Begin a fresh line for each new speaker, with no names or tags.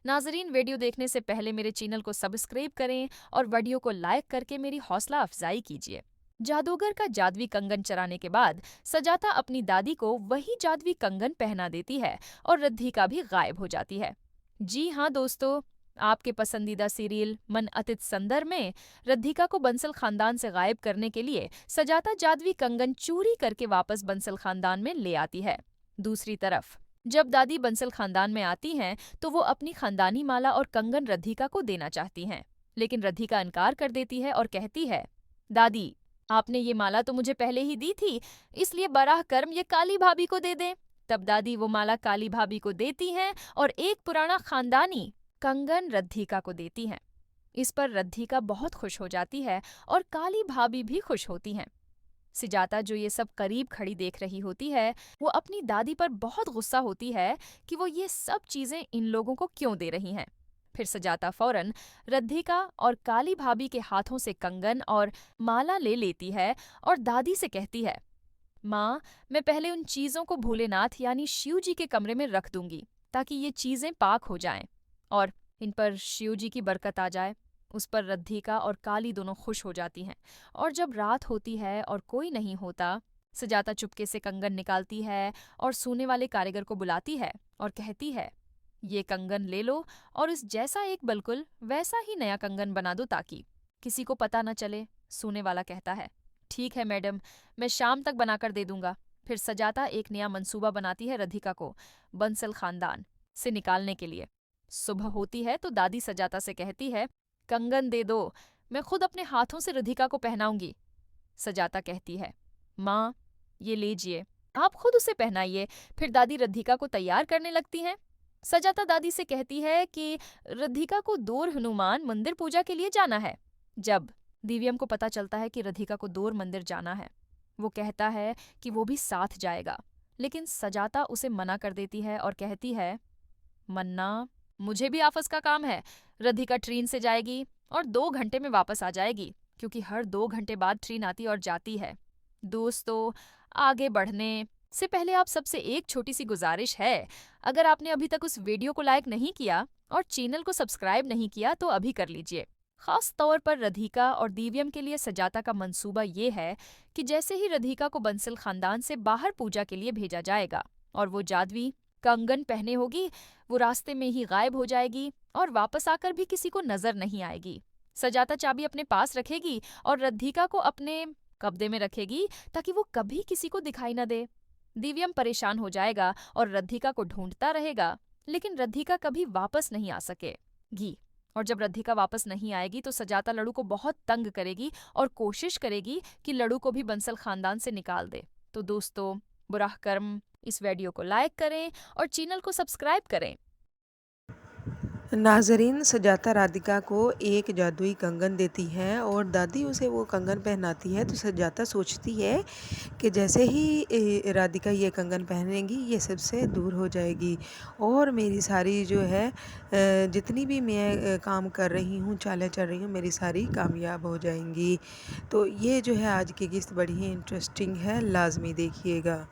नाजरीन, वीडियो देखने से पहले मेरे चैनल को सब्सक्राइब करें और वीडियो को लाइक करके मेरी हौसला अफजाई कीजिए। जादूगर का जादुई कंगन चराने के बाद सजाता अपनी दादी को वही जादुई कंगन पहना देती है और रिद्धिका भी गायब हो जाती है। जी हाँ दोस्तों, आपके पसंदीदा सीरियल मन अतिथ संदर में रिद्धिका को बंसल खानदान से गायब करने के लिए सजाता जादुई कंगन चोरी करके वापस बंसल खानदान में ले आती है। दूसरी तरफ जब दादी बंसल खानदान में आती हैं तो वो अपनी खानदानी माला और कंगन रिद्धिका को देना चाहती हैं, लेकिन रिद्धिका इनकार कर देती है और कहती है, दादी आपने ये माला तो मुझे पहले ही दी थी, इसलिए बराह कर्म ये काली भाभी को दे दें। तब दादी वो माला काली भाभी को देती हैं और एक पुराना खानदानी कंगन रिद्धिका को देती हैं। इस पर रिद्धिका बहुत खुश हो जाती है और काली भाभी भी खुश होती हैं। सिजाता जो ये सब करीब खड़ी देख रही होती है, वो अपनी दादी पर बहुत गुस्सा होती है कि वो ये सब चीजें इन लोगों को क्यों दे रही हैं। फिर सजाता फौरन रिद्धिका और काली भाभी के हाथों से कंगन और माला ले लेती है और दादी से कहती है, माँ, मैं पहले उन चीजों को भोलेनाथ यानी शिव जी के कमरे में रख दूंगी ताकि ये चीजें पाक हो जाएं और इन पर शिव जी की बरकत आ जाए। उस पर रिद्धिका और काली दोनों खुश हो जाती हैं और जब रात होती है और कोई नहीं होता, सुजाता चुपके से कंगन निकालती है और सोने वाले कारीगर को बुलाती है और कहती है, ये कंगन ले लो और इस जैसा एक बिल्कुल वैसा ही नया कंगन बना दो ताकि किसी को पता न चले। सोने वाला कहता है, ठीक है मैडम, मैं शाम तक बनाकर दे दूंगा। फिर सजाता एक नया मंसूबा बनाती है रिद्धिका को बंसल खानदान से निकालने के लिए। सुबह होती है तो दादी सजाता से कहती है, कंगन दे दो, मैं खुद अपने हाथों से रिद्धिका को पहनाऊंगी। सजाता कहती है, माँ ये लीजिए, आप खुद उसे पहनाइए। फिर दादी रिद्धिका को तैयार करने लगती हैं। सजाता दादी से कहती है कि रिद्धिका को दूर हनुमान मंदिर पूजा के लिए जाना है। जब दिव्यम को पता चलता है कि रिद्धिका को दूर मंदिर जाना है, वो कहता है कि वो भी साथ जाएगा, लेकिन सजाता उसे मना कर देती है और कहती है, मन्ना, मुझे भी ऑफिस का काम है। रिद्धिका ट्रेन से जाएगी और 2 घंटे में वापस आ जाएगी, क्योंकि हर 2 घंटे बाद ट्रेन आती और जाती है। दोस्तों, आगे बढ़ने से पहले आप सबसे एक छोटी सी गुजारिश है, अगर आपने अभी तक उस वीडियो को लाइक नहीं किया और चैनल को सब्सक्राइब नहीं किया तो अभी कर लीजिए। खास तौर पर रिद्धिका और दिव्यम के लिए सजाता का मंसूबा ये है कि जैसे ही रिद्धिका को बंसल खानदान से बाहर पूजा के लिए भेजा जाएगा और वो जादुई कंगन पहने होगी, वो रास्ते में ही गायब हो जाएगी और वापस आकर भी किसी को नजर नहीं आएगी। सजाता चाबी अपने पास रखेगी और रिद्धिका को अपने कब्जे में रखेगी ताकि वो कभी किसी को दिखाई न दे। दिव्यम परेशान हो जाएगा और रिद्धिका को ढूंढता रहेगा, लेकिन रिद्धिका कभी वापस नहीं आ सकेगी। और जब रिद्धिका वापस नहीं आएगी तो सजाता लड़ू को बहुत तंग करेगी और कोशिश करेगी कि लड़ू को भी बंसल खानदान से निकाल दे। तो दोस्तों, बुरा कर्म, इस वीडियो को लाइक करें और चैनल को सब्सक्राइब करें।
नाज़रीन, सजाता राधिका को एक जादुई कंगन देती है और दादी उसे वो कंगन पहनाती है। तो सजाता सोचती है कि जैसे ही राधिका ये कंगन पहनेगी ये सबसे दूर हो जाएगी और मेरी सारी जो है जितनी भी मैं काम कर रही हूँ, चालें चल रही हूँ, मेरी सारी कामयाब हो जाएंगी। तो ये जो है आज की किस्त बड़ी ही इंटरेस्टिंग है, लाजमी देखिएगा।